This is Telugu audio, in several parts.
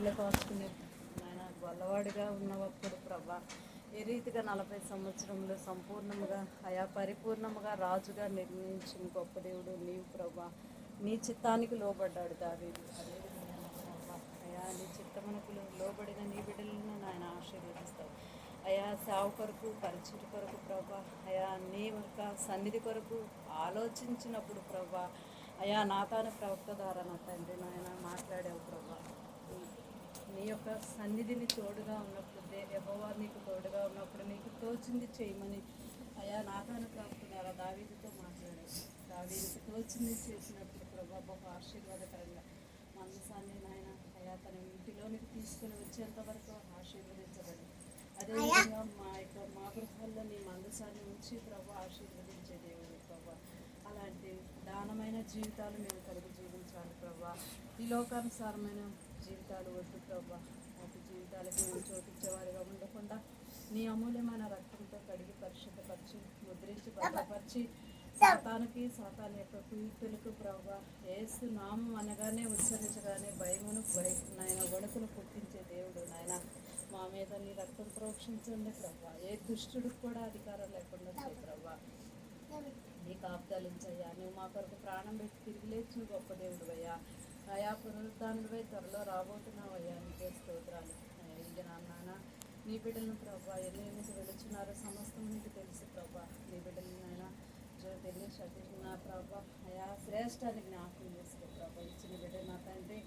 గొర్రెలు కాచుకునే నాయన గొల్లవాడిగా ఉన్నప్పుడు ప్రభా ఏ రీతిగా 40 సంవత్సరంలో సంపూర్ణముగా పరిపూర్ణముగా రాజుగా నిర్ణయించిన గొప్ప దేవుడు నీవు ప్రభా. నీ చిత్తానికి లోబడ్డాడు దావీదు. అదేవిధంగా ప్రభా నీ చిత్తమునకు లోబడిన నీ బిడ్డలను నాయన ఆశీర్వదిస్తావు సేవ కొరకు పరిచయ కొరకు ప్రభా. నీ యొక్క సన్నిధి కొరకు ఆలోచించినప్పుడు ప్రభా నాతాను ప్రవక్త ద్వారా నా తండ్రి నాయన మాట్లాడావు ప్రభా. నీ యొక్క సన్నిధిని తోడుగా ఉన్నప్పుడు యెహోవా నీకు తోడుగా ఉన్నప్పుడు నీకు తోచింది చేయమని నాతాను ప్రవక్త ద్వారా దావీదుతో మాట్లాడావు. దావీదుకు తోచింది చేసినప్పుడు ప్రభా బహు ఆశీర్వాదకరంగా మందసాన్ని నాయన తన ఇంటిలోనికి తీసుకుని వచ్చేంత వరకు ఆశీర్వదించబడి అదేవిధంగా మా గృహాల్లో నీ మందసాన్ని ఉంచి ప్రభా ఆశీర్వదించే దేవుడు ప్రభా. అలాంటి దానమైన జీవితాలు మేము కలిగి జీవించాలి ప్రభా. ఈ లోకానుసారమైన జీవితాలు వద్దు ప్రభా. అటు జీవితాలకి మేము చోటిచ్చేవారిగా ఉండకుండా నీ అమూల్యమైన రక్తంతో కడిగి పరిశుద్ధపరిచి ముద్రించి భద్రపరిచి సాతానుకి సాతాను యొక్క కీర్తులకు ప్రభా యేసు నామం అనగానే ఉచ్చరించగానే భయమును నాయన వణుకును పుట్టించే దేవుడు నాయన మా మీద నీ రక్తం ప్రోక్షించండి ప్రభా. ఏ దుష్టుడికి కూడా అధికారం లేకుండా చేయి ప్రభా. నీ కాపుదలించయ్యా. నువ్వు మా కొరకు ప్రాణం పెట్టి తిరిగి లేచిన గొప్ప దేవుడు అయ్యా పునరుద్ధానుడిపై త్వరలో రాబోతున్నావయ్యా. నీకే స్తోత్రాలు. ఇది నాన్న నీ బిడ్డలను ప్రభా ఎన్ని వెళుచున్నారో సమస్తం నీకు తెలుసు ప్రభా. నీ బిడ్డలను నాయన జ్యోతిని సతీష్ నా ప్రభా శ్రేష్టాన్ని జ్ఞాపకం చేసుకో ప్రభా. ఇచ్చిన బిడ్డ నా తండ్రి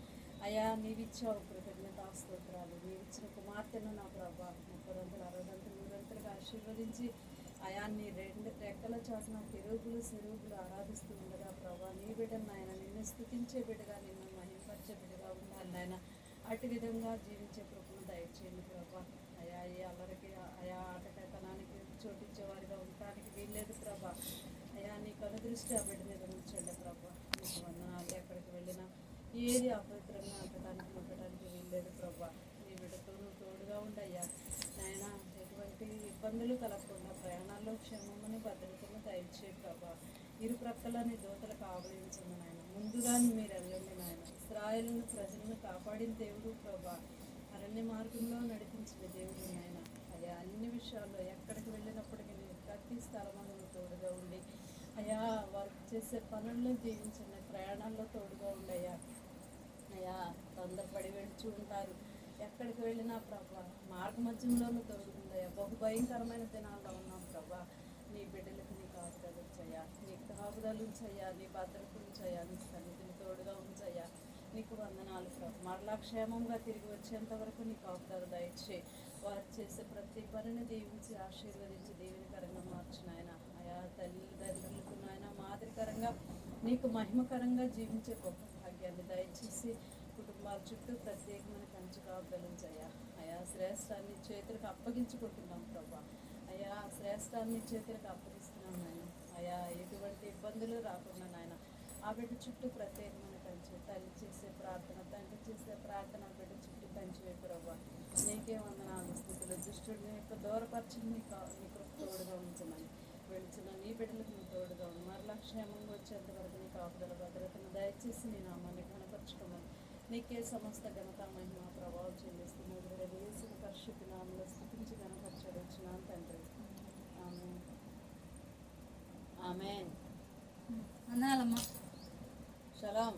నీవిచ్చావు కృతజ్ఞతా స్తోత్రాలు. నీవిచ్చిన కుమార్తెను నా ప్రభా 30 రంతులు 60 రంతులు 100 రంతులుగా ఆశీర్వదించి నీ 2 రెక్కల చాటున సెరువులు ఆరాధిస్తూ ఉండగా ప్రభా నీ బిడ్డను నాయన నిన్ను స్థుతించే బిడ్డగా నిన్ను మహింపరిచే బిడ్డగా ఉండాలి నాయన. అటు విధంగా జీవించే కృపను దయచేయండి ప్రభా. ఈ అల్లరికి ఆటకతనానికి చోటిచ్చేవారిగా ఉండటానికి వీల్లేదు ప్రభా. నీ కనుదృష్టి ఆ బిడ్డ మీద ఉంచండి ప్రభా. నీకు వందనాలు. ఎక్కడికి వెళ్ళినా ఏది అపవిత్రంగా అంటడానికి ముట్టడానికి వీల్లేదు ప్రభా. నీ బిడ్డతో నువ్వు తోడుగా ఉండయ్యా నాయన. ఎటువంటి ఇబ్బందులు కలగకుండా ప్రయాణాల్లో క్షేమమును భద్రతను దయచే ప్రభా. ఇరు ప్రక్కలని దోతలకు ఆవరించండి నాయన. ముందుగా మీరు వెళ్ళండి నాయన. ఇశ్రాయేలు ప్రజలను కాపాడిన దేవుడు ప్రభా. అరణ్య మార్గంలో నడిపించిన దేవుడు నాయన. అన్ని విషయాల్లో ఎక్కడికి వెళ్ళినప్పటికీ నేను ప్రతి స్థలములను తోడుగా ఉండి వర్క్ చేసే పనుల్లో జీవించండి. ప్రయాణాల్లో తోడుగా ఉండయ్యా. తొందరపడి వెళ్తూ ఉంటారు. ఎక్కడికి వెళ్ళినా ప్రభా మార్గమధ్యంలోనూ తోడుకుందయ్యా. బహు భయంకరమైన దినాల్లో ఉన్నాం ప్రభా. నీ బిడ్డలకు నీ కాపుదలు ఉంచయ్యా. నీ కాపుదలు ఉంచయ్యా. నీ భద్రత ఉంచయ్యా. నీ సన్నిధిని తోడుగా ఉంచయ్యా. నీకు వందనాలు ప్రభు. మరలా క్షేమంగా తిరిగి వచ్చేంత వరకు నీ కాపుదలు దయచే. వారు చేసే ప్రతి పనిని దీవించి ఆశీర్వదించి దీవెనకరంగా మార్చిన ఆయన తల్లిదండ్రులకు నాయన మాదిరికరంగా నీకు మహిమకరంగా జీవించే గొప్ప భాగ్యాన్ని దయచేసి కుటుంబాల చుట్టూ ప్రత్యేకమైన కంచి కాపుదలించయ్యా. శ్రేష్టాన్ని చేతులకు అప్పగించుకుంటున్నాం ప్రభా. శ్రేష్టాన్ని చేతులకు అప్పగిస్తున్నాం నాయన. ఎటువంటి ఇబ్బందులు రాకుండా నాయన ఆ బిడ్డ చుట్టూ ప్రత్యేకమైన కంచి. తల్లి చేసే ప్రార్థన తండ్రి చేసే ప్రార్థన బిడ్డ చుట్టూ కంచి వైపు ప్రభా. నీకే వందనాలు స్థితిలో దుష్టుడిని యొక్క దూరపరచుని నీ కృప తోడుగా ఉంచమని వెళుచున్న నీ బిడ్డలకు నీ తోడుగా ఉంది. మరలా క్షేమంగా వచ్చేంత వరకు నీ కాపుదల భద్రతను దయచేసి నీ నామాన్ని ఘనపరచుకోమని నీకే సమస్త ఘనత మహిమ ప్రభావం చెల్లిస్తూ మొదలుగా వేసిన పరిశుద్ధ నామంలో స్థితించి ఘనపరచాడు వచ్చినాను తండ్రి. ఆమేన్. ఆమేన్. అనాలమ్మా. షలాం.